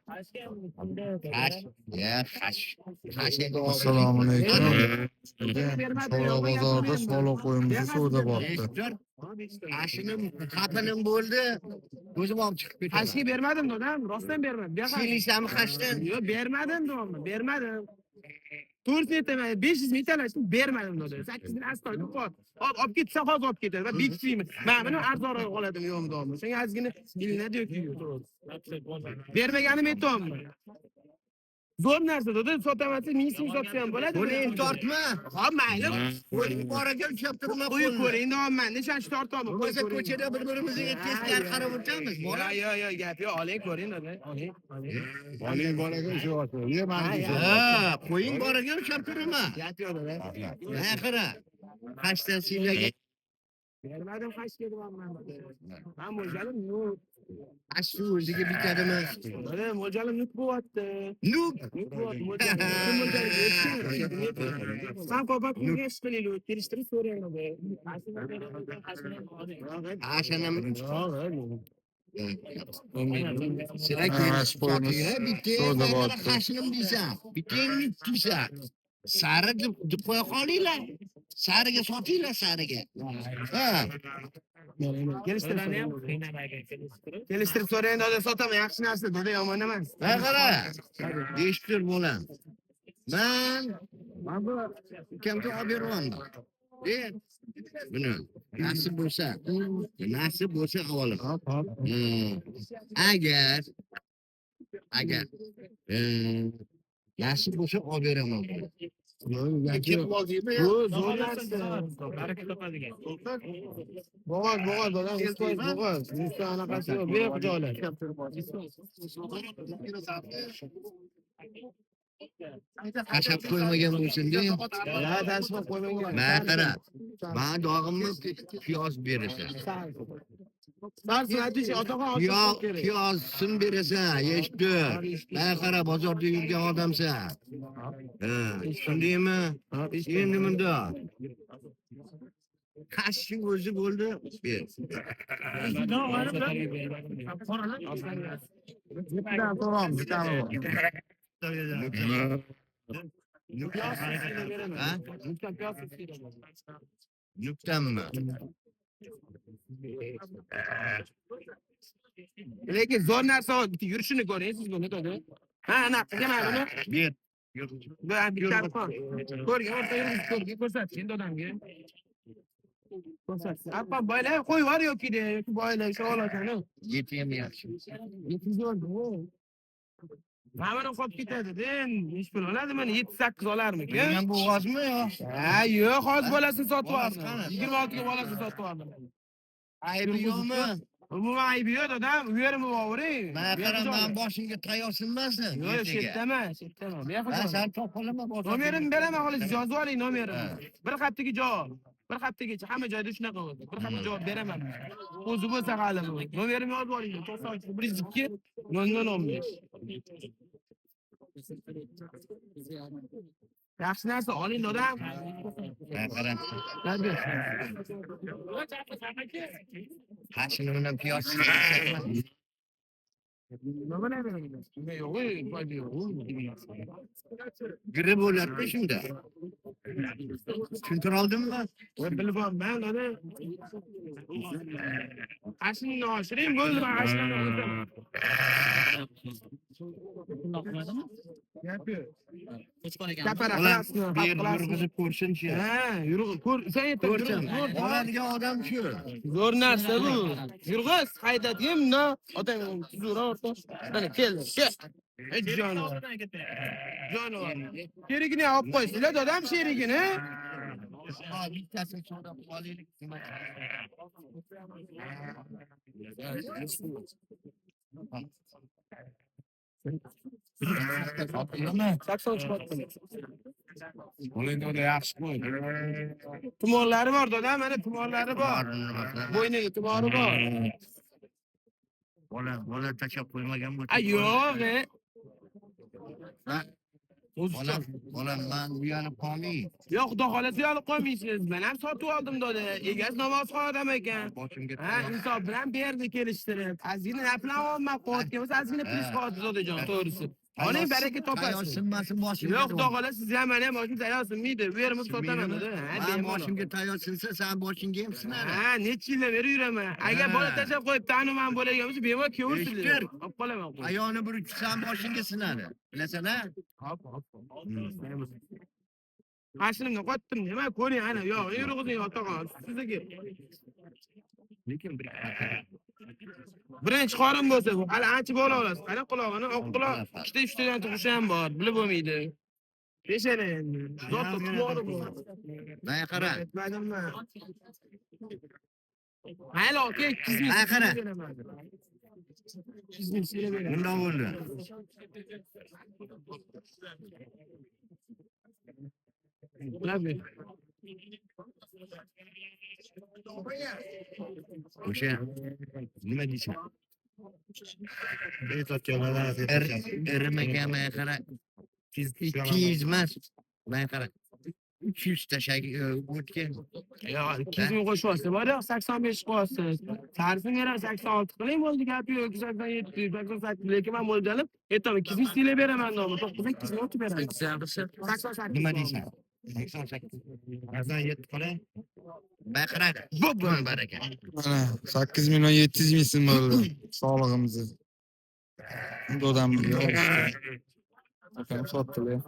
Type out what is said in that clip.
Kaç. Ya kaç. Kaç endi Assalomu alaykum. Sho'ro bozorda bermadim. soliq qo'yimizni suvda botdi. Eshitdir. Kashinim xatinim bo'ldi. O'zim olib chiqib ketaman. Hashga bermadim dadam, rostdan bermadim. Siylisami hashdan? Yo'q, bermadim davomli, bermadim. 4 metrman, 500 metrlashdim, bermadim dedi. 8 ming astoydib qol. Olib ketsa hozir olib ketadi va bekitmayman. Men buni arzonroq oladim yo'qmi davomli. Senga ozgina bilinadi yo'q. Bermaganim aytyapman. Zo'r narsa dedi, sotaman, ming so'm sotsa ham bo'ladi. Buni tortma. Ha, mayli. Qo'yib boraga ushlab turma. Qo'yib ko'ring, davomman. Nechanchi tortyapman? Bo'lmasa ko'chada bir-birimizga teskari qarab o'tiramiz. Yo'q, gap yo'q. Oling, ko'ring dedi. Oling. Oling bolaga ushyapti. Yemani. Ha, qo'ying boraga ushlab turma. Gap yo'q dedi. Ha, qara. Hashdan siylaga. Bermadim hashga deyapman. Men mo'ljalim yo'q. Ashshu o'ziga bitadimi? Mana mo'ljalim yo'q bo'lyapti. Nuk. Sen ko'pak kunga ish qilaylik, kelishtirib so'rayman. Ashanam. Sira Hash qo'yimiz suvda botdi. Hashinim deysan. Bitingni tuysan. Sari deb qo'ya qolinglar. Sariga sotinglar sariga. Ha. Kelishtirib so'rayman, dada sotaman, yaxshi narsa, dada yomon emas. Ha qara. Eshittir bo'lam. Men ukamga olib beraman. Buni nasib bo'lsa, olim. Agar nasib bo'lsa olib beraman. Kim oldimi? Bu zo'r narsa. Baraka topadigan. Bo'g'oz, dada, bo'g'oz. Yuzta anaqasi yo'q, behujolar. Qashab qo'ymagan bo'lsin-da. Ya, tashib qo'ymagan. Men qara. Men dog'imni piyoz berasan. Sarsi aytish, otaxon Piyozsin berasan, eshitdi. Men qara, bozorda yurgan odamsan. Ha, tushundingmi? Endi bunda. Qashning o'zi bo'ldi. Ber. Bittadan so'ram, bittani bor. Ha? Nuktanmi? Lekin zo'r narsa yurishini ko'ring, siz buni dedi. Ha, ana, qilgan buni. Ber. Ben bir tane falan. Ko'rga orta yurib ko'rga ko'rsating odamga. Ko'rsating. Appa boylar qo'yib var yoki de, yoki boylar shu olatani. Yetim yaxshi. Yetizoldi. Mana qolib ketadi, den. Ish pul oladi, mana 7-8 olarmikin. Men bu g'ozmi yo? Ha, yo'q, hozir bolasini sotib oldim. 26 ga bolasini sotib oldim. Aybi yo'qmi? Umuman aybi yo'q, dadam. U yerimni bo'vering. Men qaraman boshingga tayoq sinmasin. Yo'q, chetdama. Ha, sen top olaman bozor. Nomerimni beraman, xolos yozib oling nomerimni. Bir haftaga javob. Bir haftaga hamma joyda shunaqa bo'ldi. Bir hafta javob beraman. O'zi bo'lsa hali bu. Nomerimni yozib oling. 92 0015. Yaxshi narsa oling, dadam. Men qaram. Hadi. Hashini bilan piyoz. Nima bilan? Yo'q, foyda yo'q. Giri bo'lyapti shunda. Tushuntira oldimmi? Bilmayman, mana. Ashini oshiring, bo'ldi, ashini o'zim. Kapara qilasiz. Yurg'izib ko'rsin-chi. Ha, ko'r, sen Ko'rsin. aytding. Oladigan odam shu. Zo'r narsa bu. Yurg'iz, haydating, no. Otang zo'r o'rta. Mana kel. Jonivor. Sherigini olib qo'ysizlar, dadam sherigini. Bittasini so'rab qolaylik. Sakson chiqyapti. Oling yaxshi qo'y. Tumonlari bor, dadam, mana tumonlari bor. Bo'yniga tumoni bor. Bola tashab qo'ymagan bo'lsa. Yo'q, Bolam, bolam ben uyanıp kalmayayım. Yo'q, xudo xolasa olib qo'ymaysiz. Men ham sotib oldim dedi. Egasi namozxon odam ekan. Boshimga Ha, insof bilan berdi kelishtirib. Ozgina naplan olmay qo'yotgan bo'lsa, ozgina plyus qo'yadi Zodajon, to'g'risi. Oling baraka Tayyor topasiz. sinmasin boshimga. Yo'q, xudo xolasa siz ham mana boshim tayyor sinmaydi. Bu yerimni sotaman dedi. Ha, Ben bemalol. boshimga tayyor sinsa sen boshingga ham sinadi. Ha, necha yildan beri yuraman. Agar bola tashlab qo'yib taniman bo'lgan bo'lsa, bemalol kiyavursiz. Eshittir. Olib qolaman. Ayoni bir uçsan boshingga sinadi. Bilasan ha? Hop. Qashinimni qotdim, nima ko'ring ana, yo'q, yurug'ini yo'taqon. Sizga. Lekin bir Birinchi qorin bo'lsa, bu hali ancha bola olasiz. Qara qulog'ini, oq quloq, ikkita uchtadan tug'ishi ham bor, bilib bo'lmaydi. Peshana endi. Zotda qulog'i bor. Mana qara. Aytmadimmi? Mayli, aka, 200 ming. Ha, qara. 200 ming so'rab beraman. Bundan bo'ldi. Tabii. O'sha nima deysan? Irmaga mana qara. 200 emas. Mana qara. 300 tashak o'tgan. Ya 200 ming qo'shib olsa, bor-ya 85 qo'yasiz. Sarfini yana 86 qiling bo'ldi gapi yo'q, 287, 88 lekin men mo'ljalib, aytaman 200 ming siyla beraman nomi. 92 ming o'tib beraman. 88. Nima deysan? 88. 87 qo'lay. Mana qara. Bo'p baraka. Mana 8 milyon 700 ming so'm bo'ldi sog'lig'imizni. Dodam. Akam sotdilar.